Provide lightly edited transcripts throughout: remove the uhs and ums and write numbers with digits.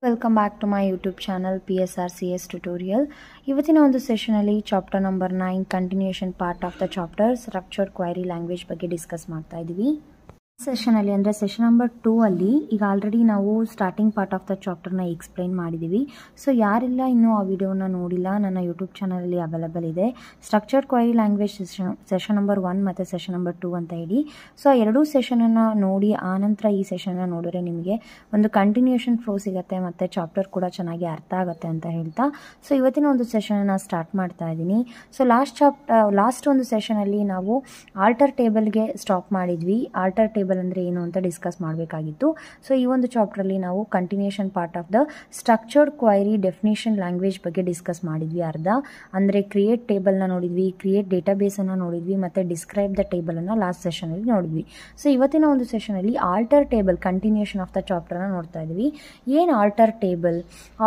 Welcome back to my YouTube channel PSRCS tutorial. ಇವತ್ತಿನ ಒಂದು ಸೆಷನಲ್ಲಿ chapter number 9 continuation part of the chapter structured query language ಬಗ್ಗೆ discuss ಮಾಡ್ತಾ ಇದ್ದೀವಿ. ಸೆಷನಲ್ಲಿ ಅಂದರೆ ಸೆಷನ್ ನಂಬರ್ 2 ಅಲ್ಲಿ ಈಗ ಆಲ್ರೆಡಿ ನಾವು ಸ್ಟಾರ್ಟಿಂಗ್ ಪಾರ್ಟ್ ಆಫ್ ದ ಚಾಪ್ಟರ್ನ ಎಕ್ಸ್ಪ್ಲೈನ್ ಮಾಡಿದ್ದೀವಿ. ಸೊ ಯಾರೆಲ್ಲ ಇನ್ನೂ ಆ ವಿಡಿಯೋನ ನೋಡಿಲ್ಲ, ನನ್ನ ಯೂಟ್ಯೂಬ್ ಚಾನಲಲ್ಲಿ ಅವೈಲೇಬಲ್ ಇದೆ. Structured query language session number 1 ಮತ್ತು ಸೆಷನ್ ನಂಬರ್ 2 ಅಂತ ಹೇಳಿ. ಸೊ ಆ ಎರಡೂ ಸೆಷನನ್ನು ನೋಡಿ ಆನಂತರ ಈ ಸೆಷನ್ನ ನೋಡಿದ್ರೆ ನಿಮಗೆ ಒಂದು ಕಂಟಿನ್ಯೂಷನ್ ಫ್ಲೋ ಸಿಗುತ್ತೆ ಮತ್ತು ಚಾಪ್ಟರ್ ಕೂಡ ಚೆನ್ನಾಗಿ ಅರ್ಥ ಆಗುತ್ತೆ ಅಂತ ಹೇಳ್ತಾ ಸೊ ಇವತ್ತಿನ ಒಂದು ಸೆಷನನ್ನು ಸ್ಟಾರ್ಟ್ ಮಾಡ್ತಾ ಇದ್ದೀನಿ. ಸೊ ಲಾಸ್ಟ್ ಒಂದು ಸೆಷನಲ್ಲಿ ನಾವು ಆಲ್ಟರ್ ಟೇಬಲ್ಗೆ ಸ್ಟಾಪ್ ಮಾಡಿದ್ವಿ. ಆಲ್ಟರ್ ಟೇಬಲ್ ಅಂದರೆ ಏನು ಅಂತ ಡಿಸ್ಕಸ್ ಮಾಡಬೇಕಾಗಿತ್ತು. ಸೊ ಈ ಒಂದು ಚಾಪ್ಟರಲ್ಲಿ ನಾವು continuation part of the structured query definition language ಬಗ್ಗೆ ಡಿಸ್ಕಸ್ ಮಾಡಿದ್ವಿ. ಅಂದರೆ ಕ್ರಿಯೇಟ್ ಟೇಬಲ್ನ ನೋಡಿದ್ವಿ, ಕ್ರಿಯೇಟ್ ಡೇಟಾಬೇಸನ್ನು ನೋಡಿದ್ವಿ ಮತ್ತು ಡಿಸ್ಕ್ರೈಬ್ ದ ಟೇಬಲನ್ನು ಲಾಸ್ಟ್ ಸೆಷನಲ್ಲಿ ನೋಡಿದ್ವಿ. ಸೊ ಇವತ್ತಿನ ಒಂದು ಸೆಷನಲ್ಲಿ alter table continuation of the ಚಾಪ್ಟರ್ನ ನೋಡ್ತಾ ಇದ್ವಿ. ಏನು ಆಲ್ಟರ್ ಟೇಬಲ್?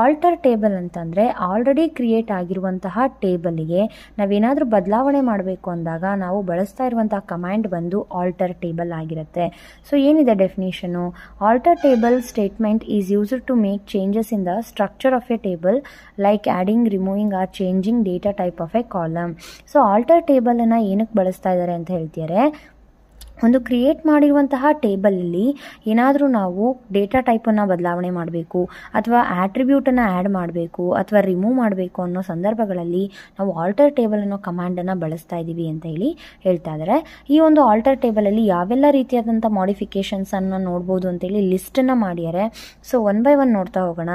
ಆಲ್ಟರ್ ಟೇಬಲ್ ಅಂತಂದರೆ ಆಲ್ರೆಡಿ ಕ್ರಿಯೇಟ್ ಆಗಿರುವಂತಹ ಟೇಬಲ್ಗೆ ನಾವೇನಾದರೂ ಬದಲಾವಣೆ ಮಾಡಬೇಕು ಅಂದಾಗ ನಾವು ಬಳಸ್ತಾ ಇರುವಂತಹ ಕಮಾಂಡ್ ಬಂದು ಆಲ್ಟರ್ ಟೇಬಲ್ ಆಗಿರುತ್ತೆ. ಸೊ ಏನಿದೆ definition? Alter table statement is used to make changes in the structure of a table like adding, removing or changing data type of a column. So alter ಟೇಬಲನ್ನು ಏನಕ್ಕೆ ಬಳಸ್ತಾ ಇದ್ದಾರೆ ಅಂತ ಹೇಳ್ತಿದ್ದಾರೆ. ಒಂದು ಕ್ರಿಯೇಟ್ ಮಾಡಿರುವಂತಹ ಟೇಬಲಲ್ಲಿ ಏನಾದರೂ ನಾವು ಡೇಟಾ ಟೈಪನ್ನು ಬದಲಾವಣೆ ಮಾಡಬೇಕು ಅಥವಾ ಆಟ್ರಿಬ್ಯೂಟನ್ನು ಆ್ಯಡ್ ಮಾಡಬೇಕು ಅಥವಾ ರಿಮೂವ್ ಮಾಡಬೇಕು ಅನ್ನೋ ಸಂದರ್ಭಗಳಲ್ಲಿ ನಾವು ಆಲ್ಟರ್ ಟೇಬಲ್ ಅನ್ನೋ ಕಮಾಂಡನ್ನು ಬಳಸ್ತಾ ಇದ್ದೀವಿ ಅಂತ ಹೇಳಿ ಹೇಳ್ತಾ ಇದ್ದಾರೆ. ಈ ಒಂದು ಆಲ್ಟರ್ ಟೇಬಲಲ್ಲಿ ಯಾವೆಲ್ಲ ರೀತಿಯಾದಂಥ ಮಾಡಿಫಿಕೇಷನ್ಸನ್ನು ನೋಡ್ಬೋದು ಅಂತೇಳಿ ಲಿಸ್ಟನ್ನು ಮಾಡಿದ್ದಾರೆ. ಸೊ ಒನ್ ಬೈ ಒನ್ ನೋಡ್ತಾ ಹೋಗೋಣ.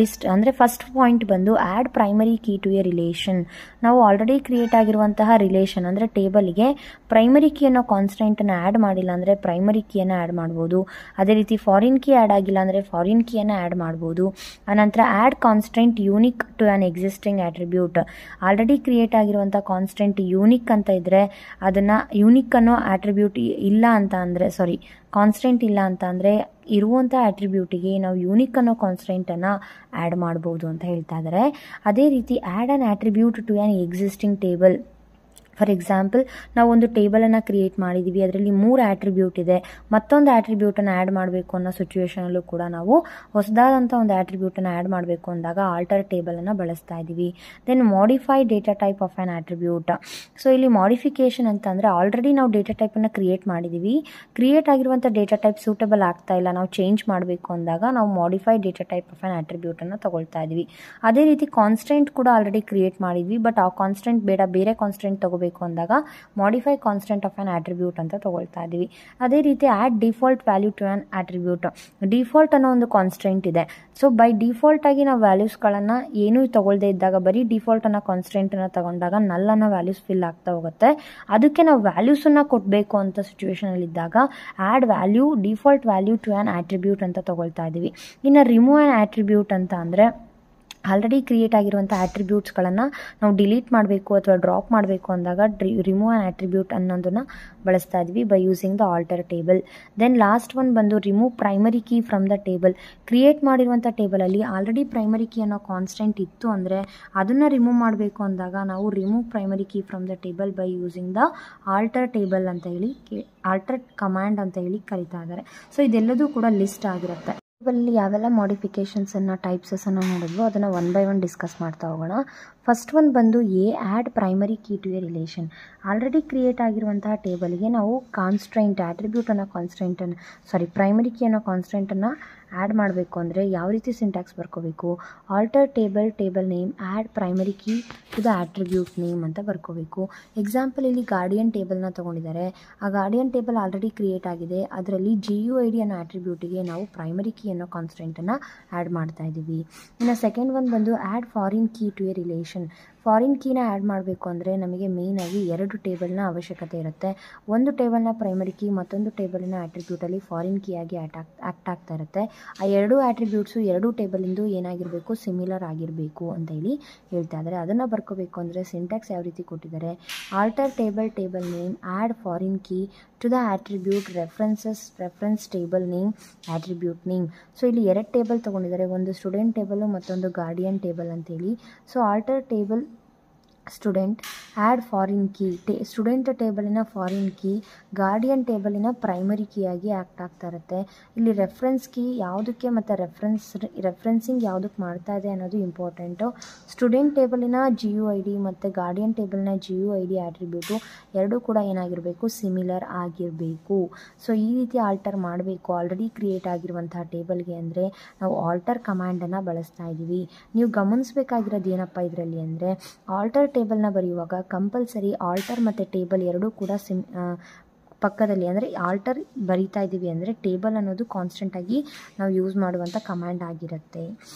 ಲಿಸ್ಟ್ ಅಂದರೆ ಫಸ್ಟ್ ಪಾಯಿಂಟ್ ಬಂದು add primary key to a relation. ನಾವು ಆಲ್ರೆಡಿ ಕ್ರಿಯೇಟ್ ಆಗಿರುವಂತಹ ರಿಲೇಷನ್ ಅಂದರೆ ಟೇಬಲ್ಗೆ ಪ್ರೈಮರಿ ಕೀ ಅನ್ನೋ ಕಾನ್ಸ್ಟೆಂಟನ್ನು ಆ್ಯಡ್ ಮಾಡಿಲ್ಲ ಅಂದರೆ ಪ್ರೈಮರಿ ಕೀಯನ್ನು ಆ್ಯಡ್ ಮಾಡ್ಬೋದು. ಅದೇ ರೀತಿ ಫಾರಿನ್ ಕೀ ಆ್ಯಡ್ ಆಗಿಲ್ಲ ಅಂದರೆ ಫಾರಿನ್ ಕೀಯನ್ನು ಆ್ಯಡ್ ಮಾಡ್ಬೋದು. ಆನಂತರ add constant unique to an existing attribute. Already create ಆಗಿರುವಂಥ ಕಾನ್ಸ್ಟೆಂಟ್ ಯೂನಿಕ್ ಅಂತ ಇದ್ದರೆ ಅದನ್ನು ಯೂನಿಕ್ ಅನ್ನೋ ಆಟ್ರಿಬ್ಯೂಟ್ ಇಲ್ಲ ಅಂತ ಅಂದರೆ ಕಾನ್ಸ್ಟೆಂಟ್ ಇಲ್ಲ ಅಂತ ಅಂದರೆ ಇರುವಂಥ ಆಟ್ರಿಬ್ಯೂಟಿಗೆ ನಾವು ಯೂನಿಕ್ ಅನ್ನೋ ಕಾನ್ಸ್ಟೆಂಟನ್ನು ಆ್ಯಡ್ ಮಾಡ್ಬೋದು ಅಂತ ಹೇಳ್ತಾ ಇದ್ದಾರೆ. ಅದೇ ರೀತಿ add an attribute to an existing table. For example ನಾವು ಒಂದು ಟೇಬಲನ್ನು ಕ್ರಿಯೇಟ್ ಮಾಡಿದ್ದೀವಿ, ಅದರಲ್ಲಿ 3 ಆಟ್ರಿಬ್ಯೂಟ್ ಇದೆ, ಮತ್ತೊಂದು ಆಟ್ರಿಬ್ಯೂಟನ್ನು ಆ್ಯಡ್ ಮಾಡಬೇಕು ಅನ್ನೋ ಸಿಚುವೇಷನಲ್ಲೂ ಕೂಡ ನಾವು ಹೊಸದಾದಂಥ ಒಂದು ಆಟ್ರಿಬ್ಯೂಟನ್ನು ಆ್ಯಡ್ ಮಾಡಬೇಕು ಅಂದಾಗ ಆಲ್ಟರ್ ಟೇಬಲನ್ನು ಬಳಸ್ತಾ ಇದ್ದೀವಿ. Then modify data type of an attribute. So ಇಲ್ಲಿ ಮಾಡಿಫಿಕೇಷನ್ ಅಂತ ಅಂದರೆ ಆಲ್ರೆಡಿ ನಾವು ಡೇಟಾ ಟೈಪನ್ನು ಕ್ರಿಯೇಟ್ ಮಾಡಿದ್ದೀವಿ, ಕ್ರಿಯೇಟ್ ಆಗಿರುವಂಥ ಡೇಟಾ ಟೈಪ್ ಸೂಟಬಲ್ ಆಗ್ತಾ ಇಲ್ಲ, ನಾವು ಚೇಂಜ್ ಮಾಡಬೇಕು ಅಂದಾಗ ನಾವು modify data type of an ಆಟ್ರಿಬ್ಯೂಟನ್ನು ತಗೊಳ್ತಾ ಇದ್ದೀವಿ. ಅದೇ ರೀತಿ ಕಾನ್ಸ್ಟೆಂಟ್ ಕೂಡ ಆಲ್ರೆಡಿ ಕ್ರಿಯೇಟ್ ಮಾಡಿದ್ವಿ, ಬಟ್ ಆ ಕಾನ್ಸ್ಟೆಂಟ್ ಬೇಡ, ಬೇರೆ ಕಾನ್ಸ್ಟೆಂಟ್ ತಗೋಬೇಕು ಅಂದಾಗ modify constant of an attribute ಅಂತ ತಗೊಳ್ತಾ ಇದೀವಿ. ಅದೇ ರೀತಿ add default value to an attribute. Default ಅನ್ನೋ ಒಂದು ಕಾನ್ಸ್ಟೆಂಟ್ ಇದೆ. ಸೊ ಬೈ ಡಿಫಾಲ್ಟ್ ಆಗಿ ನಾವು ವ್ಯಾಲ್ಯೂಸ್ಗಳನ್ನು ಏನೂ ತಗೊಳ್ಳದೇ ಇದ್ದಾಗ ಬರೀ ಡಿಫಾಲ್ಟ್ ಅನ್ನೋ ಕಾನ್ಸ್ಟೆಂಟನ್ನು ತಗೊಂಡಾಗ ನಲ್ ಅನ್ನೋ ವ್ಯಾಲ್ಯೂಸ್ ಫಿಲ್ ಆಗ್ತಾ ಹೋಗುತ್ತೆ. ಅದಕ್ಕೆ ನಾವು ವ್ಯಾಲ್ಯೂಸನ್ನು ಕೊಡಬೇಕು ಅಂತ ಸಿಚುವೇಷನಲ್ಲಿ ಇದ್ದಾಗ add value default value to an attribute ಅಂತ ತಗೊಳ್ತಾ ಇದ್ದೀವಿ. ಇನ್ನು ರಿಮೂವ್ ಆನ್ ಆಟ್ರಿಬ್ಯೂಟ್ ಅಂತ ಅಂದರೆ ಆಲ್ರೆಡಿ ಕ್ರಿಯೇಟ್ ಆಗಿರುವಂಥ ಆಟ್ರಿಬ್ಯೂಟ್ಸ್ಗಳನ್ನು ನಾವು ಡಿಲೀಟ್ ಮಾಡಬೇಕು ಅಥವಾ ಡ್ರಾಪ್ ಮಾಡಬೇಕು ಅಂದಾಗ ರಿಮೂವ್ ಆನ್ ಆಟ್ರಿಬ್ಯೂಟ್ ಅನ್ನೋದನ್ನು ಬಳಸ್ತಾ ಇದ್ವಿ by using the alter table. Then last one ಬಂದು remove primary key from the table. Create ಮಾಡಿರುವಂಥ ಟೇಬಲಲ್ಲಿ ಆಲ್ರೆಡಿ ಪ್ರೈಮರಿ ಕೀ ಅನ್ನೋ ಕಾನ್ಸ್ಟೆಂಟ್ ಇತ್ತು ಅಂದರೆ ಅದನ್ನು ರಿಮೂವ್ ಮಾಡಬೇಕು ಅಂದಾಗ ನಾವು remove primary key from the table by using the alter table ಅಂತ ಹೇಳಿ ಆಲ್ಟರ್ ಕಮಾಂಡ್ ಅಂತ ಹೇಳಿ ಕರಿತಾ ಇದ್ದಾರೆ. ಸೊ ಇದೆಲ್ಲದೂ ಕೂಡ ಲಿಸ್ಟ್ ಆಗಿರುತ್ತೆ. ಟೇಬಲಲ್ಲಿ ಯಾವೆಲ್ಲ ಮಾಡಿಫಿಕೇಷನ್ಸನ್ನು ಟೈಪ್ಸನ್ನು ನೋಡಿದ್ವು ಅದನ್ನು ಒನ್ ಬೈ ಒನ್ ಡಿಸ್ಕಸ್ ಮಾಡ್ತಾ ಹೋಗೋಣ. ಫಸ್ಟ್ ಒನ್ ಬಂದು add primary key to a relation. Already create ಆಗಿರುವಂತಹ ಟೇಬಲ್ಗೆ ನಾವು ಪ್ರೈಮರಿ ಕೀ ಅನ್ನೋ ಕಾನ್ಸ್ಟೆಂಟನ್ನು ಆ್ಯಡ್ ಮಾಡಬೇಕು ಅಂದರೆ ಯಾವ ರೀತಿ ಸಿಂಟ್ಯಾಕ್ಸ್ ಬರ್ಕೋಬೇಕು? Alter table name add primary key to the attribute name ಅಂತ ಬರ್ಕೋಬೇಕು. ಎಕ್ಸಾಂಪಲ್ ಇಲ್ಲಿ ಗಾರ್ಡಿಯನ್ ಟೇಬಲ್ನ ತೊಗೊಂಡಿದ್ದಾರೆ. ಆ ಗಾರ್ಡಿಯನ್ ಟೇಬಲ್ ಆಲ್ರೆಡಿ ಕ್ರಿಯೇಟ್ ಆಗಿದೆ, ಅದರಲ್ಲಿ GUID ಅನ್ನೋ ಆಟ್ರಿಬ್ಯೂಟಿಗೆ ನಾವು ಪ್ರೈಮರಿ ಕೀ ಅನ್ನೋ ಕಾನ್ಸ್ಟೆಂಟನ್ನು ಆ್ಯಡ್ ಮಾಡ್ತಾ ಇದ್ದೀವಿ. ಇನ್ನು ಸೆಕೆಂಡ್ ಒನ್ ಬಂದು add foreign key to a relation. Foreign ಕೀನ ಆ್ಯಡ್ ಮಾಡಬೇಕು ಅಂದರೆ ನಮಗೆ ಮೇಯ್ನಾಗಿ 2 ಟೇಬಲ್ನ ಅವಶ್ಯಕತೆ ಇರುತ್ತೆ. ಒಂದು ಟೇಬಲ್ನ ಪ್ರೈಮರಿ ಕೀ, ಮತ್ತೊಂದು ಟೇಬಲಿನ ಆಟ್ರಿಬ್ಯೂಟಲ್ಲಿ ಫಾರಿನ್ ಕೀ ಆಗಿ ಆ್ಯಕ್ಟ್ ಆಗ್ತಾ ಇರುತ್ತೆ. ಆ 2 ಆಟ್ರಿಬ್ಯೂಟ್ಸು 2 ಟೇಬಲಿಂದು ಏನಾಗಿರಬೇಕು? ಸಿಮಿಲರ್ ಆಗಿರಬೇಕು ಅಂತ ಹೇಳಿ ಹೇಳ್ತಾ ಇದ್ದಾರೆ. ಅದನ್ನು ಬರ್ಕೋಬೇಕು ಅಂದರೆ ಸಿಂಟ್ಯಾಕ್ಸ್ ಯಾವ ರೀತಿ ಕೊಟ್ಟಿದ್ದಾರೆ? Alter table name add foreign key to the attribute reference table name attribute name. So ಇಲ್ಲಿ 2 ಟೇಬಲ್ ತೊಗೊಂಡಿದ್ದಾರೆ, ಒಂದು ಸ್ಟೂಡೆಂಟ್ ಟೇಬಲು ಮತ್ತೊಂದು ಗಾರ್ಡಿಯನ್ ಟೇಬಲ್ ಅಂತೇಳಿ. So alter table student add foreign key student ಟೇಬಲಿನ ಫಾರಿನ್ ಕೀ ಗಾರ್ಡಿಯನ್ ಟೇಬಲಿನ primary ಕೀಯಾಗಿ act ಆಗ್ತಾ ಇರುತ್ತೆ. ಇಲ್ಲಿ ರೆಫರೆನ್ಸ್ ಕೀ ಯಾವುದಕ್ಕೆ ಮತ್ತು ರೆಫರೆನ್ಸಿಂಗ್ ಯಾವುದಕ್ಕೆ ಮಾಡ್ತಾ ಇದೆ ಅನ್ನೋದು ಇಂಪಾರ್ಟೆಂಟು. ಸ್ಟೂಡೆಂಟ್ ಟೇಬಲಿನ GUID ಮತ್ತು ಗಾರ್ಡಿಯನ್ ಟೇಬಲ್ನ GUID ಆಟ್ರಿಬ್ಯೂಟು ಎರಡೂ ಕೂಡ ಏನಾಗಿರಬೇಕು, ಸಿಮಿಲರ್ ಆಗಿರಬೇಕು. ಸೊ ಈ ರೀತಿ ಆಲ್ಟರ್ ಮಾಡಬೇಕು ಆಲ್ರೆಡಿ ಕ್ರಿಯೇಟ್ ಆಗಿರುವಂತಹ ಟೇಬಲ್ಗೆ ಅಂದರೆ ನಾವು ಆಲ್ಟರ್ ಕಮ್ಯಾಂಡನ್ನು ಬಳಸ್ತಾ ಇದ್ದೀವಿ. ನೀವು ಗಮನಿಸಬೇಕಾಗಿರೋದು ಏನಪ್ಪ ಇದರಲ್ಲಿ ಅಂದರೆ, ಆಲ್ಟರ್ ಟೇಬಲ್ನ ಬರೆಯುವಾಗ ಕಂಪಲ್ಸರಿ ಆಲ್ಟರ್ ಮತ್ತು ಟೇಬಲ್ ಎರಡೂ ಕೂಡ ಪಕ್ಕದಲ್ಲಿ ಅಂದರೆ ಆಲ್ಟರ್ ಬರಿತಾ ಇದ್ದೀವಿ ಅಂದರೆ ಟೇಬಲ್ ಅನ್ನೋದು ಕಾನ್ಸ್ಟೆಂಟಾಗಿ ನಾವು ಯೂಸ್ ಮಾಡುವಂಥ ಕಮ್ಯಾಂಡ್ ಆಗಿರುತ್ತೆ.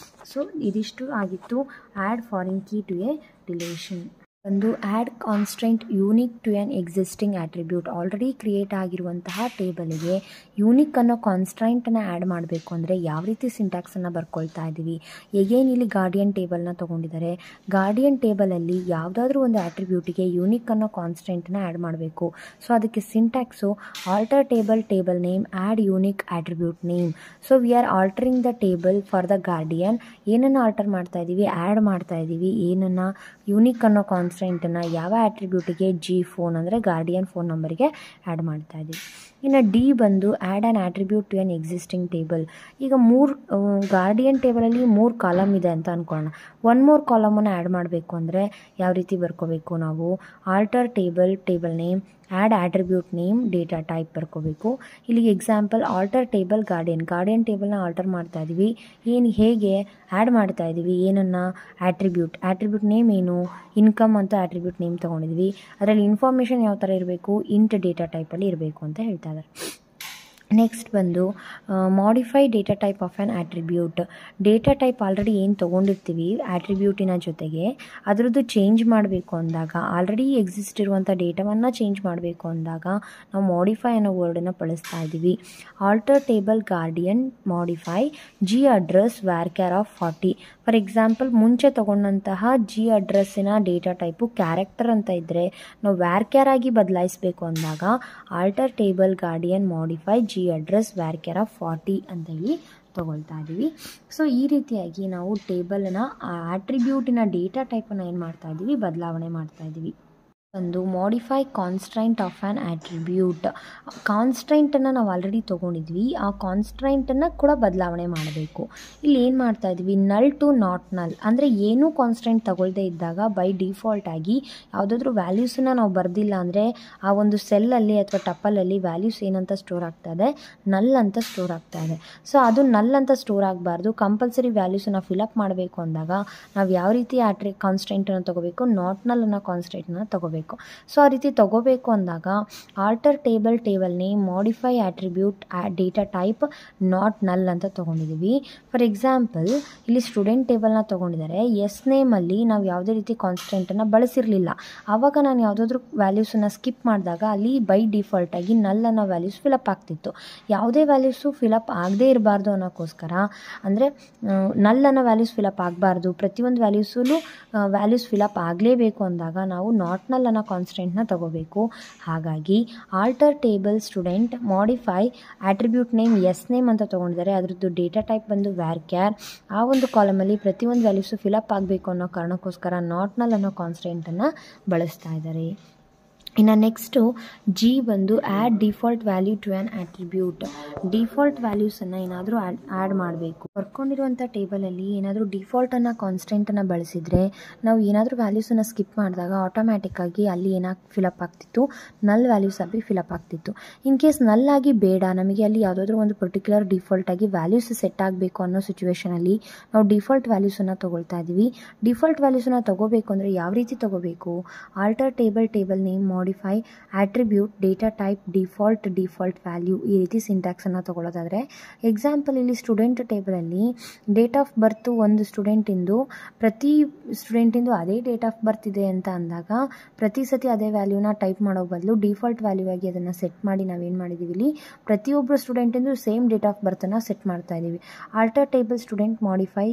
ಸೊ ಇದಿಷ್ಟು ಆಗಿತ್ತು add foreign key to a relation. ಒಂದು add constant unique to an existing attribute already create ಆಗಿರುವಂತಹ ಟೇಬಲ್ಗೆ ಯೂನಿಕ್ ಅನ್ನೋ ಕಾನ್ಸ್ಟೆಂಟನ್ನು ಆ್ಯಡ್ ಮಾಡಬೇಕು ಅಂದರೆ ಯಾವ ರೀತಿ ಸಿಂಟ್ಯಾಕ್ಸನ್ನು ಬರ್ಕೊಳ್ತಾ ಇದ್ದೀವಿ. ಎಗೇನ್ ಇಲ್ಲಿ ಗಾರ್ಡಿಯನ್ ಟೇಬಲ್ನ ತೊಗೊಂಡಿದ್ದಾರೆ. ಗಾರ್ಡಿಯನ್ ಟೇಬಲಲ್ಲಿ ಯಾವುದಾದ್ರೂ ಒಂದು ಆಟ್ರಿಬ್ಯೂಟಿಗೆ ಯೂನಿಕ್ ಅನ್ನೋ ಕಾನ್ಸ್ಟೆಂಟನ್ನ ಆ್ಯಡ್ ಮಾಡಬೇಕು. ಸೊ ಅದಕ್ಕೆ syntax alter table name add unique attribute name. So we are altering the table for the guardian. ಏನನ್ನು ಆಲ್ಟರ್ ಮಾಡ್ತಾ ಇದ್ದೀವಿ, ಆ್ಯಡ್ ಮಾಡ್ತಾ ಇದ್ದೀವಿ. ಏನನ್ನು, ಯೂನಿಕ್ ಅನ್ನೋ ಕಾನ್ಸ್ಟೆಂಟನ್ನು ಯಾವ ಆಟ್ರಿಬ್ಯೂಟಿಗೆ, ಫೋನ್ ಅಂದರೆ ಗಾರ್ಡಿಯನ್ ಫೋನ್ ನಂಬರಿಗೆ ಆ್ಯಡ್ ಮಾಡ್ತಾ ಇದ್ದೀವಿ. ಇನ್ನು ಡಿ ಬಂದು add an attribute to an existing table. ಈಗ ಗಾರ್ಡಿಯನ್ ಟೇಬಲಲ್ಲಿ 3 ಕಾಲಮ್ ಇದೆ ಅಂತ ಅಂದ್ಕೊಳ್ಳೋಣ. 1 more ಕಾಲಮನ್ನು ಆ್ಯಡ್ ಮಾಡಬೇಕು ಅಂದರೆ ಯಾವ ರೀತಿ ಬರ್ಕೋಬೇಕು ನಾವು, alter table name add attribute name data type ಬರ್ಕೋಬೇಕು. ಇಲ್ಲಿ ಎಕ್ಸಾಂಪಲ್ ಆಲ್ಟರ್ ಟೇಬಲ್ ಗಾರ್ಡಿಯನ್ ಟೇಬಲ್ನ ಆಲ್ಟರ್ ಮಾಡ್ತಾ ಇದ್ದೀವಿ. ಹೇಗೆ ಆ್ಯಡ್ ಮಾಡ್ತಾ ಇದ್ದೀವಿ, ಏನನ್ನು, ಆಟ್ರಿಬ್ಯೂಟ್ ನೇಮ್ ಏನು, ಇನ್ಕಮ್ ಅಂತ ಆಟ್ರಿಬ್ಯೂಟ್ ನೇಮ್ ತೊಗೊಂಡಿದ್ವಿ. ಅದರಲ್ಲಿ ಇನ್ಫಾರ್ಮೇಷನ್ ಯಾವ ಥರ ಇರಬೇಕು, ಇಂಟ್ ಡೇಟಾ ಟೈಪಲ್ಲಿ ಇರಬೇಕು ಅಂತ ಹೇಳ್ತಾ ಇದ್ದಾರೆ. ನೆಕ್ಸ್ಟ್ ಬಂದು modify data type of an attribute. Data type already ಏನು ತೊಗೊಂಡಿರ್ತೀವಿ ಆಟ್ರಿಬ್ಯೂಟಿನ ಜೊತೆಗೆ ಅದರದ್ದು ಚೇಂಜ್ ಮಾಡಬೇಕು ಅಂದಾಗ, ಆಲ್ರೆಡಿ ಎಕ್ಸಿಸ್ಟ್ ಇರುವಂಥ ಡೇಟಾವನ್ನು ಚೇಂಜ್ ಮಾಡಬೇಕು ಅಂದಾಗ ನಾವು ಮಾಡಿಫೈ ಅನ್ನೋ ವರ್ಡನ್ನು ಬಳಸ್ತಾ ಇದ್ದೀವಿ. Alter table guardian modify address varchar of 40. For example ಮುಂಚೆ ತೊಗೊಂಡಂತಹ ಅಡ್ರೆಸ್ಸಿನ ಡೇಟಾ ಟೈಪು ಕ್ಯಾರೆಕ್ಟರ್ ಅಂತ ಇದ್ದರೆ ನಾವು varchar ಆಗಿ ಬದಲಾಯಿಸಬೇಕು ಅಂದಾಗ alter table guardian modify address varchar of 40 ಅಂತ ಹೇಳಿ ತೊಗೊಳ್ತಾ ಇದ್ದೀವಿ. ಸೊ ಈ ರೀತಿಯಾಗಿ ನಾವು ಟೇಬಲ್ನ ಆಟ್ರಿಬ್ಯೂಟಿನ ಡೇಟಾ ಟೈಪನ್ನು ಏನು ಮಾಡ್ತಾ ಇದ್ದೀವಿ, ಬದಲಾವಣೆ ಮಾಡ್ತಾ ಇದ್ದೀವಿ. ಒಂದು modify constant of an attribute. ಕಾನ್ಸ್ಟೆಂಟನ್ನು ನಾವು ಆಲ್ರೆಡಿ ತೊಗೊಂಡಿದ್ವಿ, ಆ ಕಾನ್ಸ್ಟೆಂಟನ್ನು ಕೂಡ ಬದಲಾವಣೆ ಮಾಡಬೇಕು. ಇಲ್ಲಿ ಏನು ಮಾಡ್ತಾ ಇದ್ವಿ, ನಲ್ ಟು ನಾಟ್ ನಲ್ ಅಂದರೆ ಏನೂ ಕಾನ್ಸ್ಟೆಂಟ್ ತಗೊಳ್ಳದೇ ಇದ್ದಾಗ ಬೈ ಡಿಫಾಲ್ಟ್ ಆಗಿ ಯಾವುದಾದ್ರೂ ವ್ಯಾಲ್ಯೂಸನ್ನು ನಾವು ಬರೆದಿಲ್ಲ ಅಂದರೆ ಆ ಒಂದು ಸೆಲ್ಲಲ್ಲಿ ಅಥವಾ ಟಪಲಲ್ಲಿ ವ್ಯಾಲ್ಯೂಸ್ ಏನಂತ ಸ್ಟೋರ್ ಆಗ್ತಾ ಇದೆ, ನಲ್ ಅಂತ ಸ್ಟೋರ್ ಆಗ್ತಾ ಇದೆ. ಸೊ ಅದು ನಲ್ ಅಂತ ಸ್ಟೋರ್ ಆಗಬಾರ್ದು. ಕಂಪಲ್ಸರಿ ವ್ಯಾಲ್ಯೂಸನ್ನು ಫಿಲಪ್ ಮಾಡಬೇಕು ಅಂದಾಗ ನಾವು ಯಾವ ರೀತಿ ಕಾನ್ಸ್ಟೆಂಟನ್ನು ತೊಗೋಬೇಕು, ನಾಟ್ ನಲ್ ಅನ್ನೋ ಕಾನ್ಸ್ಟೆಂಟನ್ನು ತೊಗೋಬೇಕು. ಸೊ ಆ ರೀತಿ ತಗೋಬೇಕು ಅಂದಾಗ alter table name modify attribute data type not null ಅಂತ ತೊಗೊಂಡಿದ್ದೀವಿ. ಫಾರ್ ಎಕ್ಸಾಂಪಲ್ ಇಲ್ಲಿ ಸ್ಟೂಡೆಂಟ್ ಟೇಬಲ್ನ ತೊಗೊಂಡಿದ್ದಾರೆ. ನೇಮಲ್ಲಿ ನಾವು ಯಾವುದೇ ರೀತಿ ಕಾನ್ಸ್ಟೆಂಟನ್ನು ಬಳಸಿರಲಿಲ್ಲ. ಆವಾಗ ನಾನು ಯಾವುದಾದ್ರೂ ವ್ಯಾಲ್ಯೂಸನ್ನು ಸ್ಕಿಪ್ ಮಾಡಿದಾಗ ಅಲ್ಲಿ ಬೈ ಡಿಫಾಲ್ಟಾಗಿ ನಲ್ ಅನ್ನೋ ವ್ಯಾಲ್ಯೂಸ್ ಫಿಲಪ್ ಆಗ್ತಿತ್ತು. ಯಾವುದೇ ವ್ಯಾಲ್ಯೂಸು ಫಿಲಪ್ ಆಗದೇ ಇರಬಾರ್ದು ಅನ್ನೋಕ್ಕೋಸ್ಕರ, ಅಂದರೆ ನಲ್ ಅನ್ನೋ ವ್ಯಾಲ್ಯೂಸ್ ಫಿಲಪ್ ಆಗಬಾರ್ದು, ಪ್ರತಿಯೊಂದು ವ್ಯಾಲ್ಯೂಸ್ ಫಿಲಪ್ ಆಗಲೇಬೇಕು ಅಂದಾಗ ನಾವು ನಾಟ್ ನಲ್ ಅನ್ನೋ ಕಾನ್ಸ್ಟೆಂಟ್ನ ತಗೋಬೇಕು. ಹಾಗಾಗಿ alter table student modify attribute name name ಅಂತ ತೊಗೊಂಡಿದ್ದಾರೆ. ಅದರದ್ದು ಡೇಟಾ ಟೈಪ್ ಬಂದು varchar. ಆ ಒಂದು ಕಾಲಮಲ್ಲಿ ಪ್ರತಿಯೊಂದು ವ್ಯಾಲ್ಯೂಸು ಫಿಲಪ್ ಆಗಬೇಕು ಅನ್ನೋ ಕಾರಣಕ್ಕೋಸ್ಕರ ನಾಟ್ ನಲ್ ಅನ್ನೋ ಕಾನ್ಸ್ಟೆಂಟನ್ನು ಬಳಸ್ತಾ ಇದ್ದಾರೆ. ಇನ್ನು ನೆಕ್ಸ್ಟು ಬಂದು add default value to an attribute. Default ವ್ಯಾಲ್ಯೂಸನ್ನು ಏನಾದರೂ ಆ್ಯಡ್ ಮಾಡಬೇಕು. ಬರ್ಕೊಂಡಿರುವಂಥ ಟೇಬಲಲ್ಲಿ ಏನಾದರೂ ಡಿಫಾಲ್ಟನ್ನು ಕಾನ್ಸ್ಟೆಂಟನ್ನು ಬಳಸಿದರೆ ನಾವು ಏನಾದರೂ ವ್ಯಾಲ್ಯೂಸನ್ನು ಸ್ಕಿಪ್ ಮಾಡಿದಾಗ ಆಟೋಮ್ಯಾಟಿಕ್ಕಾಗಿ ಅಲ್ಲಿ ಫಿಲಪ್ ಆಗ್ತಿತ್ತು, ನಲ್ ವ್ಯಾಲ್ಯೂಸ್ ಆಗಿ ಫಿಲಪ್ ಆಗ್ತಿತ್ತು. ಇನ್ ಕೇಸ್ ನಲ್ ಆಗಿ ಬೇಡ, ನಮಗೆ ಅಲ್ಲಿ ಯಾವುದಾದ್ರೂ ಒಂದು ಪರ್ಟಿಕ್ಯುಲರ್ ಡಿಫಾಲ್ಟಾಗಿ ವ್ಯಾಲ್ಯೂಸ್ ಸೆಟ್ ಆಗಬೇಕು ಅನ್ನೋ ಸಿಚುವೇಷನಲ್ಲಿ ನಾವು ಡಿಫಾಲ್ಟ್ ವ್ಯಾಲ್ಯೂಸನ್ನು ತೊಗೊಳ್ತಾ ಇದ್ದೀವಿ. ಡಿಫಾಲ್ಟ್ ವ್ಯಾಲ್ಯೂಸನ್ನು ತೊಗೋಬೇಕು ಅಂದರೆ ಯಾವ ರೀತಿ ತೊಗೋಬೇಕು, alter table name modify attribute data type default value, ಈ ರೀತಿ ಸಿಂಟ್ಯಾಕ್ಸನ್ನು ತೊಗೊಳ್ಳೋದಾದರೆ ಎಕ್ಸಾಂಪಲ್ ಇಲ್ಲಿ ಸ್ಟೂಡೆಂಟ್ ಟೇಬಲಲ್ಲಿ ಡೇಟ್ ಆಫ್ ಬರ್ತು ಒಂದು ಪ್ರತಿ ಸ್ಟೂಡೆಂಟಿಂದು ಅದೇ ಡೇಟ್ ಆಫ್ ಬರ್ತ್ ಇದೆ ಅಂತ ಅಂದಾಗ ಪ್ರತಿ ಸತಿ ಅದೇ ವ್ಯಾಲ್ಯೂನ ಟೈಪ್ ಮಾಡೋ ಬದಲು ಡಿಫಾಲ್ಟ್ ವ್ಯಾಲ್ಯೂ ಆಗಿ ಅದನ್ನು ಸೆಟ್ ಮಾಡಿ ನಾವೇನು ಮಾಡಿದ್ದೀವಿ, ಇಲ್ಲಿ ಪ್ರತಿಯೊಬ್ಬರು ಸ್ಟೂಡೆಂಟಿಂದು ಸೇಮ್ ಡೇಟ್ ಆಫ್ ಬರ್ತನ್ನು ಸೆಟ್ ಮಾಡ್ತಾ ಇದ್ದೀವಿ. ಆಲ್ಟರ್ ಟೇಬಲ್ ಸ್ಟೂಡೆಂಟ್ ಮಾಡಿಫೈ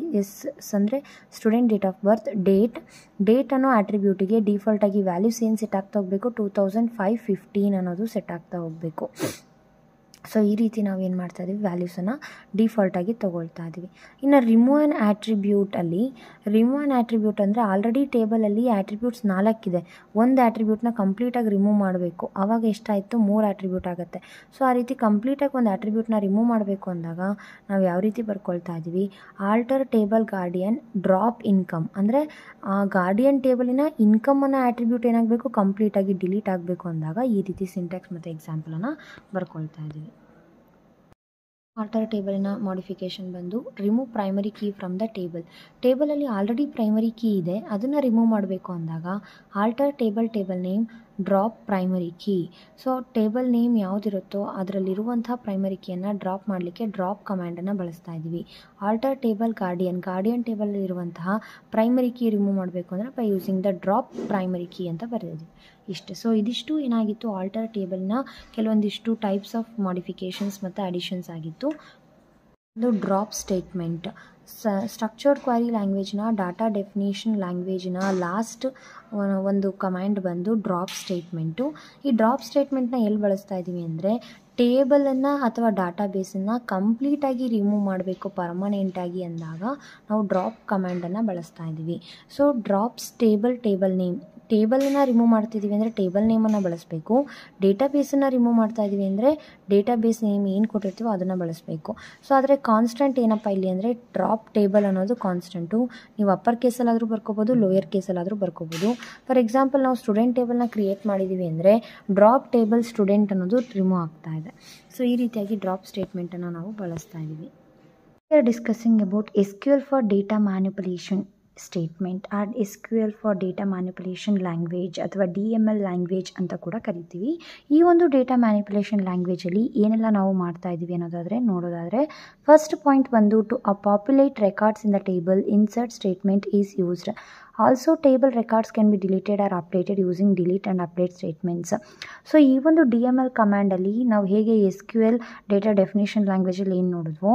ಅಂದರೆ student date of birth date ಅನ್ನೋ ಆಟ್ರಿಬ್ಯೂಟಿಗೆ ಡಿಫಾಲ್ಟಾಗಿ ವ್ಯಾಲ್ಯೂಸ್ ಏನು ಸೆಟ್ ಆಗ್ತಾ ಹೋಗಬೇಕು, 2005-15 ಅನ್ನೋದು ಸೆಟ್ ಆಗ್ತಾ ಹೋಗಬೇಕು. ಸೊ ಈ ರೀತಿ ನಾವು ಏನು ಮಾಡ್ತಾ ಇದ್ದೀವಿ, ವ್ಯಾಲ್ಯೂಸನ್ನು ಡಿಫಾಲ್ಟಾಗಿ ತೊಗೊಳ್ತಾ ಇದ್ದೀವಿ. ಇನ್ನು ರಿಮೂವ್ ಆ್ಯನ್ ಆ್ಯಟ್ರಿಬ್ಯೂಟಲ್ಲಿ ರಿಮೂವ್ ಆ್ಯನ್ ಆ್ಯಟ್ರಿಬ್ಯೂಟ್ ಅಂದರೆ ಆಲ್ರೆಡಿ ಟೇಬಲಲ್ಲಿ ಆ್ಯಟ್ರಿಬ್ಯೂಟ್ಸ್ 4 ಇದೆ, ಒಂದು ಆ್ಯಟ್ರಿಬ್ಯೂಟ್ನ ಕಂಪ್ಲೀಟಾಗಿ ರಿಮೂವ್ ಮಾಡಬೇಕು. ಆವಾಗ ಎಷ್ಟಾಯಿತು, 3 ಆ್ಯಟ್ರಿಬ್ಯೂಟ್ ಆಗುತ್ತೆ. ಸೊ ಆ ರೀತಿ ಕಂಪ್ಲೀಟಾಗಿ ಒಂದು ಆ್ಯಟ್ರಿಬ್ಯೂಟ್ನ ರಿಮೂವ್ ಮಾಡಬೇಕು ಅಂದಾಗ ನಾವು ಯಾವ ರೀತಿ ಬರ್ಕೊಳ್ತಾ ಇದ್ದೀವಿ, alter table guardian drop income ಅಂದರೆ ಆ ಗಾರ್ಡಿಯನ್ ಟೇಬಲಿನ ಇನ್ಕಮನ್ನು ಆ್ಯಟ್ರಿಬ್ಯೂಟ್ ಏನಾಗಬೇಕು, ಕಂಪ್ಲೀಟಾಗಿ ಡಿಲೀಟ್ ಆಗಬೇಕು ಅಂದಾಗ ಈ ರೀತಿ ಸಿಂಟ್ಯಾಕ್ಸ್ ಮತ್ತು ಎಕ್ಸಾಂಪಲನ್ನು ಬರ್ಕೊಳ್ತಾ ಇದ್ದೀವಿ. ಆಲ್ಟರ್ ಟೇಬಲಿನ ಮಾಡಿಫಿಕೇಷನ್ ಬಂದು remove primary key from the ಟೇಬಲಲ್ಲಿ ಆಲ್ರೆಡಿ ಪ್ರೈಮರಿ ಕೀ ಇದೆ, ಅದನ್ನು ರಿಮೂವ್ ಮಾಡಬೇಕು ಅಂದಾಗ alter table name drop primary key. So table name ಯಾವುದಿರುತ್ತೋ ಅದರಲ್ಲಿರುವಂಥ ಪ್ರೈಮರಿ ಕೀಯನ್ನು ಡ್ರಾಪ್ ಮಾಡಲಿಕ್ಕೆ ಡ್ರಾಪ್ ಕಮ್ಯಾಂಡನ್ನು ಬಳಸ್ತಾ ಇದ್ದೀವಿ. ಆಲ್ಟರ್ ಟೇಬಲ್ ಗಾರ್ಡಿಯನ್ ಟೇಬಲಲ್ಲಿರುವಂತಹ ಪ್ರೈಮರಿ ಕೀ ರಿಮೂವ್ ಮಾಡಬೇಕು ಅಂದರೆ by using the drop primary key ಅಂತ ಬರೆದಿದ್ದೀವಿ. ಇಷ್ಟೇ. ಸೊ ಇದಿಷ್ಟು ಏನಾಗಿತ್ತು, ಆಲ್ಟರ್ ಟೇಬಲ್ನ ಕೆಲವೊಂದಿಷ್ಟು ಟೈಪ್ಸ್ ಆಫ್ ಮಾಡಿಫಿಕೇಷನ್ಸ್ ಮತ್ತು ಅಡಿಷನ್ಸ್ ಆಗಿತ್ತು. ಒಂದು ಡ್ರಾಪ್ ಸ್ಟೇಟ್ಮೆಂಟ್, ಸ್ಟ್ರಕ್ಚರ್ಡ್ ಕ್ವೈರಿ ಲ್ಯಾಂಗ್ವೇಜ್ನ ಡಾಟಾ ಡೆಫಿನೇಷನ್ ಲ್ಯಾಂಗ್ವೇಜ್ನ ಲಾಸ್ಟ್ ಒಂದು ಕಮ್ಯಾಂಡ್ ಬಂದು ಡ್ರಾಪ್ ಸ್ಟೇಟ್ಮೆಂಟು. ಈ ಡ್ರಾಪ್ ಸ್ಟೇಟ್ಮೆಂಟ್ನ ಎಲ್ಲಿ ಬಳಸ್ತಾ ಇದ್ದೀವಿ ಅಂದರೆ ಟೇಬಲನ್ನು ಅಥವಾ ಡಾಟಾಬೇಸನ್ನು ಕಂಪ್ಲೀಟಾಗಿ ರಿಮೂವ್ ಮಾಡಬೇಕು ಪರ್ಮನೆಂಟಾಗಿ ಅಂದಾಗ ನಾವು ಡ್ರಾಪ್ ಕಮ್ಯಾಂಡನ್ನು ಬಳಸ್ತಾ ಇದ್ದೀವಿ. ಸೊ ಡ್ರಾಪ್ಸ್ ಟೇಬಲ್ ನೇಮ್, ಟೇಬಲನ್ನು ರಿಮೂವ್ ಮಾಡ್ತಿದ್ದೀವಿ ಅಂದರೆ ಟೇಬಲ್ ನೇಮನ್ನು ಬಳಸಬೇಕು. ಡೇಟಾಬೇಸನ್ನು ರಿಮೂವ್ ಮಾಡ್ತಾ ಇದ್ದೀವಿ ಅಂದರೆ ಡೇಟಾಬೇಸ್ ನೇಮ್ ಏನು ಕೊಟ್ಟಿರ್ತೀವೋ ಅದನ್ನು ಬಳಸಬೇಕು. ಸೊ ಆದರೆ ಕಾನ್ಸ್ಟೆಂಟ್ ಏನಪ್ಪ ಇಲ್ಲಿ ಅಂದರೆ ಡ್ರಾಪ್ ಟೇಬಲ್ ಅನ್ನೋದು ಕಾನ್ಸ್ಟೆಂಟು. ನೀವು ಅಪ್ಪರ್ ಕೇಸಲ್ಲಾದರೂ ಬರ್ಕೋಬೋದು, ಲೋಯರ್ ಕೇಸಲ್ಲಾದರೂ ಬರ್ಕೋಬೋದು. ಫಾರ್ ಎಕ್ಸಾಂಪಲ್ ನಾವು ಸ್ಟೂಡೆಂಟ್ ಟೇಬಲ್ನ ಕ್ರಿಯೇಟ್ ಮಾಡಿದ್ದೀವಿ ಅಂದರೆ ಡ್ರಾಪ್ ಟೇಬಲ್ ಸ್ಟೂಡೆಂಟ್ ಅನ್ನೋದು ರಿಮೂವ್ ಆಗ್ತಾ ಇದೆ. ಸೊ ಈ ರೀತಿಯಾಗಿ ಡ್ರಾಪ್ ಸ್ಟೇಟ್ಮೆಂಟನ್ನು ನಾವು ಬಳಸ್ತಾ ಇದ್ದೀವಿ. We are discussing about SQL for data manipulation statement and SQL for data manipulation language ಅಥವಾ DML ಲ್ಯಾಂಗ್ವೇಜ್ ಅಂತ ಕೂಡ ಕರಿತೀವಿ. ಈ ಒಂದು ಡೇಟಾ ಮ್ಯಾನಿಪುಲೇಷನ್ ಲ್ಯಾಂಗ್ವೇಜಲ್ಲಿ ಏನೆಲ್ಲ ನಾವು ಮಾಡ್ತಾ ಇದ್ದೀವಿ ನೋಡೋದಾದರೆ ಫಸ್ಟ್ ಪಾಯಿಂಟ್ ಬಂದು to populate records in the table insert statement is used. Also table records can be deleted or updated using delete and update statements. So ಈ ಒಂದು DML ಕಮ್ಯಾಂಡಲ್ಲಿ ನಾವು ಹೇಗೆ SQL ಡೇಟಾ ಡೆಫಿನೇಷನ್ ಲ್ಯಾಂಗ್ವೇಜಲ್ಲಿ ಏನು ನೋಡಿದ್ವೋ,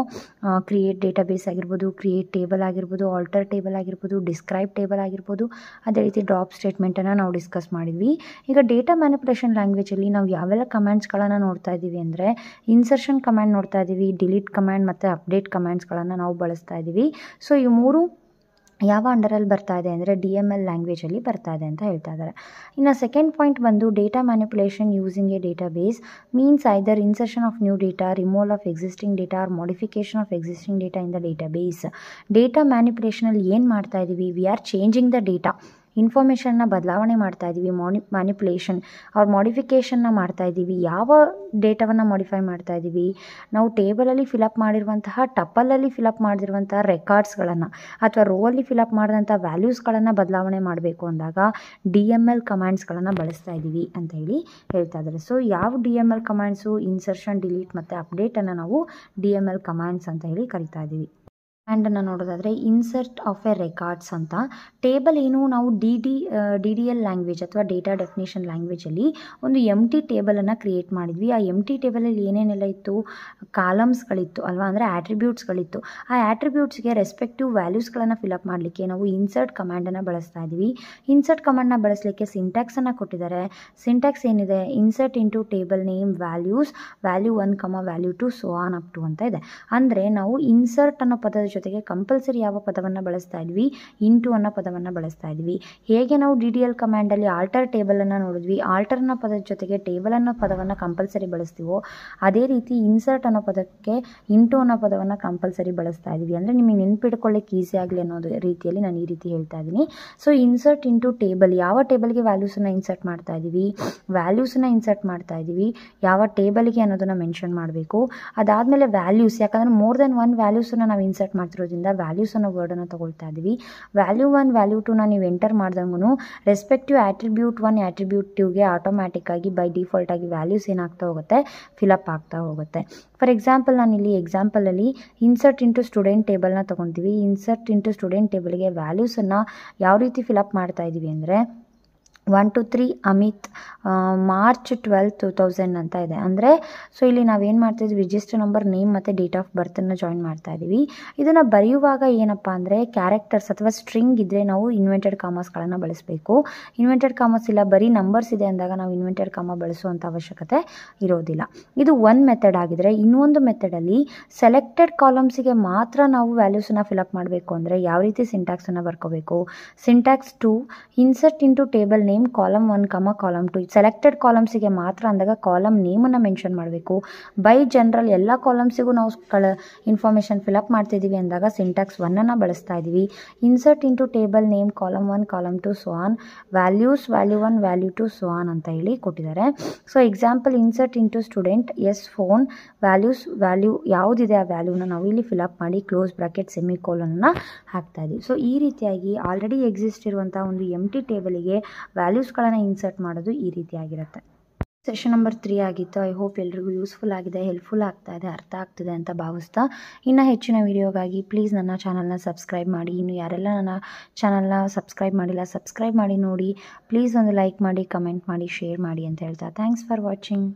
ಕ್ರಿಯೇಟ್ ಡೇಟಾಬೇಸ್ ಆಗಿರ್ಬೋದು, create table ಆಗಿರ್ಬೋದು, alter table ಆಗಿರ್ಬೋದು, describe table ಆಗಿರ್ಬೋದು, ಅದೇ ರೀತಿ ಡ್ರಾಪ್ ಸ್ಟೇಟ್ಮೆಂಟನ್ನು ನಾವು ಡಿಸ್ಕಸ್ ಮಾಡಿದ್ವಿ. ಈಗ ಡೇಟಾ ಮ್ಯಾನಿಪುಲೇಷನ್ ಲ್ಯಾಂಗ್ವೇಜಲ್ಲಿ ನಾವು ಯಾವೆಲ್ಲ ಕಮ್ಯಾಂಡ್ಸ್ಗಳನ್ನು ನೋಡ್ತಾ ಇದ್ದೀವಿ ಅಂದರೆ ಇನ್ಸರ್ಷನ್ ಕಮ್ಯಾಂಡ್ ನೋಡ್ತಾ ಇದ್ದೀವಿ, ಡಿಲೀಟ್ ಕಮ್ಯಾಂಡ್ ಮತ್ತು ಅಪ್ಡೇಟ್ ಕಮ್ಯಾಂಡ್ಸ್ಗಳನ್ನು ನಾವು ಬಳಸ್ತಾ ಇದ್ದೀವಿ. ಸೊ ಈ ಮೂರು ಯಾವ ಅಂಡರಲ್ಲಿ ಬರ್ತಾ ಇದೆ ಅಂದರೆ DML ಲ್ಯಾಂಗ್ವೇಜಲ್ಲಿ ಬರ್ತಾ ಇದೆ ಅಂತ ಹೇಳ್ತಾ ಇದ್ದಾರೆ. ಇನ್ನು ಸೆಕೆಂಡ್ ಪಾಯಿಂಟ್ ಬಂದು data manipulation using a database means either insertion of new data, removal of existing data or modification of existing data in the database. Data ಮ್ಯಾನಿಪುಲೇಷನಲ್ಲಿ ಏನು ಮಾಡ್ತಾ ಇದ್ದೀವಿ, we are changing the data, ಇನ್ಫಾರ್ಮೇಷನ್ನ ಬದಲಾವಣೆ ಮಾಡ್ತಾ ಇದ್ದೀವಿ, manipulation ಅವ್ರ ಮಾಡಿಫಿಕೇಷನ್ನ ಮಾಡ್ತಾ ಇದ್ದೀವಿ. ಯಾವ ಡೇಟಾವನ್ನು ಮಾಡಿಫೈ ಮಾಡ್ತಾ ಇದ್ದೀವಿ, ನಾವು ಟೇಬಲಲ್ಲಿ ಫಿಲಪ್ ಮಾಡಿರುವಂತಹ ಟಪಲಲ್ಲಿ ಫಿಲಪ್ ಮಾಡಿರುವಂತಹ ರೆಕಾರ್ಡ್ಸ್ಗಳನ್ನು ಅಥವಾ ರೋವಲ್ಲಿ ಫಿಲಪ್ ಮಾಡಿದಂಥ ವ್ಯಾಲ್ಯೂಸ್ಗಳನ್ನು ಬದಲಾವಣೆ ಮಾಡಬೇಕು ಅಂದಾಗ DML ಕಮ್ಯಾಂಡ್ಸ್ಗಳನ್ನು ಬಳಸ್ತಾ ಇದ್ದೀವಿ ಅಂತ ಹೇಳಿ ಹೇಳ್ತಾ ಇದ್ದಾರೆ. ಸೊ ಯಾವ DML ಕಮ್ಯಾಂಡ್ಸು, ಇನ್ಸರ್ಷನ್, ಡಿಲೀಟ್ ಮತ್ತು ಅಪ್ಡೇಟನ್ನು ನಾವು DML ಕಮ್ಯಾಂಡ್ಸ್ ಅಂತ ಹೇಳಿ ಕರಿತಾ ಇದ್ದೀವಿ. ಆ್ಯಂಡನ್ನು ನೋಡೋದಾದರೆ ಇನ್ಸರ್ಟ್ ಆಫ್ ಎ ರೆಕಾರ್ಡ್ಸ್ ಅಂತ ಟೇಬಲ್ ಏನು, ನಾವು DDL ಲ್ಯಾಂಗ್ವೇಜ್ ಅಥವಾ ಡೇಟಾ ಡೆಫಿನೇಷನ್ ಲ್ಯಾಂಗ್ವೇಜಲ್ಲಿ ಒಂದು ಎಂಟಿ ಟೇಬಲನ್ನು ಕ್ರಿಯೇಟ್ ಮಾಡಿದ್ವಿ. ಆ ಎಂಟಿ ಟೇಬಲಲ್ಲಿ ಏನೇನೆಲ್ಲ ಇತ್ತು, ಕಾಲಮ್ಸ್ಗಳಿತ್ತು ಅಲ್ವಾ, ಅಂದರೆ ಆಟ್ರಿಬ್ಯೂಟ್ಸ್ಗಳಿತ್ತು. ಆ ಆಟ್ರಿಬ್ಯೂಟ್ಸ್ಗೆ ರೆಸ್ಪೆಕ್ಟಿವ್ ವ್ಯಾಲ್ಯೂಸ್ಗಳನ್ನು ಫಿಲಪ್ ಮಾಡಲಿಕ್ಕೆ ನಾವು ಇನ್ಸರ್ಟ್ ಕಮ್ಯಾಂಡನ್ನು ಬಳಸ್ತಾ ಇದ್ದೀವಿ. ಇನ್ಸರ್ಟ್ ಕಮ್ಯಾಂಡನ್ನ ಬಳಸಲಿಕ್ಕೆ ಸಿಂಟ್ಯಾಕ್ಸನ್ನು ಕೊಟ್ಟಿದ್ದಾರೆ. ಸಿಂಟ್ಯಾಕ್ಸ್ ಏನಿದೆ, insert into table name values, value 1, value 2 so on up to ಅಂತ ಇದೆ. ಅಂದರೆ ನಾವು ಇನ್ಸರ್ಟ್ ಅನ್ನೋ ಪದದ ಜೊತೆಗೆ ಕಂಪಲ್ಸರಿ ಯಾವ ಪದವನ್ನು ಬಳಸ್ತಾ ಇದ್ವಿ, ಇಂಟು ಅನ್ನೋ ಪದವನ್ನು ಬಳಸ್ತಾ ಇದ್ವಿ. ಹೇಗೆ ನಾವು DDL ಕಮ್ಯಾಂಡಲ್ಲಿ ಆಲ್ಟರ್ ಟೇಬಲನ್ನು ನೋಡಿದ್ವಿ, ಆಲ್ಟರ್ ಅನ್ನೋ ಪದದ ಜೊತೆಗೆ ಟೇಬಲ್ ಅನ್ನೋ ಪದವನ್ನು ಕಂಪಲ್ಸರಿ ಬಳಸ್ತೀವೋ ಅದೇ ರೀತಿ ಇನ್ಸರ್ಟ್ ಅನ್ನೋ ಪದಕ್ಕೆ ಇಂಟು ಅನ್ನೋ ಪದವನ್ನು ಕಂಪಲ್ಸರಿ ಬಳಸ್ತಾ ಇದ್ವಿ. ಅಂದರೆ ನಿಮಗೆ ನೆನ್ಪಿಡ್ಕೊಳ್ಳಿಕ್ಕೆ ಈಸಿ ಆಗಲಿ ಅನ್ನೋದು ರೀತಿಯಲ್ಲಿ ನಾನು ಈ ರೀತಿ ಹೇಳ್ತಾ ಇದ್ದೀನಿ. ಸೊ ಇನ್ಸರ್ಟ್ ಇಂಟು ಟೇಬಲ್, ಯಾವ ಟೇಬಲ್ಗೆ ವ್ಯಾಲ್ಯೂಸನ್ನು ಇನ್ಸರ್ಟ್ ಮಾಡ್ತಾ ಇದ್ದೀವಿ, ವ್ಯಾಲ್ಯೂಸನ್ನು ಇನ್ಸರ್ಟ್ ಮಾಡ್ತಾ ಇದ್ದೀವಿ, ಯಾವ ಟೇಬಲ್ಗೆ ಅನ್ನೋದನ್ನು ಮೆನ್ಷನ್ ಮಾಡಬೇಕು. ಅದಾದಮೇಲೆ ವ್ಯಾಲ್ಯೂಸ್, ಯಾಕಂದರೆ ಮೋರ್ ದೆನ್ 1 ವ್ಯಾಲ್ಯೂಸನ್ನು ನಾವು ಇನ್ಸರ್ಟ್ ಮಾಡ್ತಿರೋದ್ರಿಂದ ವ್ಯಾಲ್ಯೂಸ್ ಅನ್ನೋ ವರ್ಡನ್ನು ತಗೊಳ್ತಾ ಇದ್ದೀವಿ. ವ್ಯಾಲ್ಯೂ 1, ವ್ಯಾಲ್ಯೂ 2ನ ನೀವು ಎಂಟರ್ ಮಾಡ್ದಂಗೂ ರೆಸ್ಪೆಕ್ಟಿವ್ ಆಟ್ರಿಬ್ಯೂಟ್ 1, ಆಟ್ರಿಬ್ಯೂಟ್ 2ಗೆ ಆಟೋಮ್ಯಾಟಿಕ್ಕಾಗಿ ಬೈ ಡಿಫಾಲ್ಟಾಗಿ ವ್ಯಾಲ್ಯೂಸ್ ಏನಾಗ್ತಾ ಹೋಗುತ್ತೆ, ಫಿಲಪ್ ಆಗ್ತಾ ಹೋಗುತ್ತೆ. ಫಾರ್ ಎಕ್ಸಾಂಪಲ್ ನಾನಿಲ್ಲಿ ಎಕ್ಸಾಂಪಲಲ್ಲಿ ಇನ್ಸರ್ಟ್ ಇಂಟು ಸ್ಟೂಡೆಂಟ್ ಟೇಬಲ್ನ ತೊಗೊತೀವಿ. ಇನ್ಸರ್ಟ್ ಇಂಟು ಸ್ಟೂಡೆಂಟ್ ಟೇಬಲ್ಗೆ ವ್ಯಾಲ್ಯೂಸನ್ನು ಯಾವ ರೀತಿ ಫಿಲಪ್ ಮಾಡ್ತಾ ಇದ್ದೀವಿ ಅಂದರೆ 1 to 3 ಅಮಿತ್ ಮಾರ್ಚ್ 12, 2000 ಅಂತ ಇದೆ. ಅಂದರೆ ಸೊ ಇಲ್ಲಿ ನಾವೇನು ಮಾಡ್ತಾಯಿದ್ವಿ, ರಿಜಿಸ್ಟರ್ ನಂಬರ್, ನೇಮ್ ಮತ್ತು ಡೇಟ್ ಆಫ್ ಬರ್ತನ್ನು ಜಾಯಿನ್ ಮಾಡ್ತಾ ಇದ್ದೀವಿ. ಇದನ್ನು ಬರೆಯುವಾಗ ಏನಪ್ಪ ಅಂದರೆ ಕ್ಯಾರೆಕ್ಟರ್ಸ್ ಅಥವಾ ಸ್ಟ್ರಿಂಗ್ ಇದ್ದರೆ ನಾವು ಇನ್ವೆಂಟೆಡ್ ಕಾಮರ್ಸ್ಗಳನ್ನು ಬಳಸಬೇಕು. ಇನ್ವೆಂಟೆಡ್ ಕಾಮರ್ಸ್ ಇಲ್ಲ, ಬರೀ ನಂಬರ್ಸ್ ಇದೆ ಅಂದಾಗ ನಾವು ಇನ್ವೆಂಟೆಡ್ ಕಾಮ ಬಳಸುವಂಥ ಅವಶ್ಯಕತೆ ಇರೋದಿಲ್ಲ. ಇದು ಒಂದು ಮೆಥಡ್ ಆಗಿದ್ರೆ, ಇನ್ನೊಂದು ಮೆಥಡಲ್ಲಿ ಸೆಲೆಕ್ಟೆಡ್ ಕಾಲಮ್ಸಿಗೆ ಮಾತ್ರ ನಾವು ವ್ಯಾಲ್ಯೂಸನ್ನು ಫಿಲಪ್ ಮಾಡಬೇಕು. ಅಂದರೆ ಯಾವ ರೀತಿ ಸಿಂಟ್ಯಾಕ್ಸನ್ನು ಬರ್ಕೋಬೇಕು, syntax 2 insert into table name column 1, column 2. Selected ಕಾಲಮ್ಸಿಗೆ ಮಾತ್ರ ಅಂದಾಗ ಕಾಲಮ್ ನೇಮನ್ನು ಮೆನ್ಷನ್ ಮಾಡಬೇಕು. ಬೈ ಜನರಲ್ ಎಲ್ಲ ಕಾಲಮ್ಸಿಗೂ ನಾವು ಇನ್ಫಾರ್ಮೇಷನ್ ಫಿಲಪ್ ಮಾಡ್ತಿದ್ದೀವಿ ಅಂದಾಗ ಸಿಂಟ್ಯಾಕ್ಸ್ 1 ಬಳಸ್ತಾ ಇದ್ದೀವಿ. Insert into table name column 1, column 2 so on, values value 1, value 2 so on ಅಂತ ಹೇಳಿ ಕೊಟ್ಟಿದ್ದಾರೆ. So example insert into student, S phone, values value ಯಾವುದಿದೆ ಆ ವ್ಯಾಲ್ಯೂನ ನಾವು ಇಲ್ಲಿ ಫಿಲಪ್ ಮಾಡಿ ಕ್ಲೋಸ್ ಬ್ರಾಕೆಟ್ ಸೆಮಿಕೋಲನ್ನ ಹಾಕ್ತಾ ಇದ್ದೀವಿ. ಸೊ ಈ ರೀತಿಯಾಗಿ ಆಲ್ರೆಡಿ ಎಕ್ಸಿಸ್ಟ್ ಇರುವಂಥ ಒಂದು ಎಂಟಿ ಟೇಬಲಿಗೆ ವ್ಯಾಲ್ಯೂಸ್ಗಳನ್ನು ಇನ್ಸರ್ಟ್ ಮಾಡೋದು ಈ ರೀತಿಯಾಗಿರುತ್ತೆ. ಸೆಷನ್ ನಂಬರ್ 3 ಆಗಿತ್ತು. ಐ ಹೋಪ್ ಎಲ್ರಿಗೂ ಯೂಸ್ಫುಲ್ ಆಗಿದೆ, ಹೆಲ್ಪ್ಫುಲ್ ಆಗ್ತಾ ಇದೆ, ಅರ್ಥ ಆಗ್ತಿದೆ ಅಂತ ಭಾವಿಸ್ತಾ, ಇನ್ನು ಹೆಚ್ಚಿನ ವೀಡಿಯೋಗಾಗಿ ಪ್ಲೀಸ್ ನನ್ನ ಚಾನಲ್ನ ಸಬ್ಸ್ಕ್ರೈಬ್ ಮಾಡಿ. ಇನ್ನು ಯಾರೆಲ್ಲ ನನ್ನ ಚಾನಲ್ನ ಸಬ್ಸ್ಕ್ರೈಬ್ ಮಾಡಿಲ್ಲ, ಸಬ್ಸ್ಕ್ರೈಬ್ ಮಾಡಿ ನೋಡಿ. ಪ್ಲೀಸ್ ಒಂದು ಲೈಕ್ ಮಾಡಿ, ಕಮೆಂಟ್ ಮಾಡಿ, ಶೇರ್ ಮಾಡಿ ಅಂತ ಹೇಳ್ತಾ ಥ್ಯಾಂಕ್ಸ್ ಫಾರ್ ವಾಚಿಂಗ್.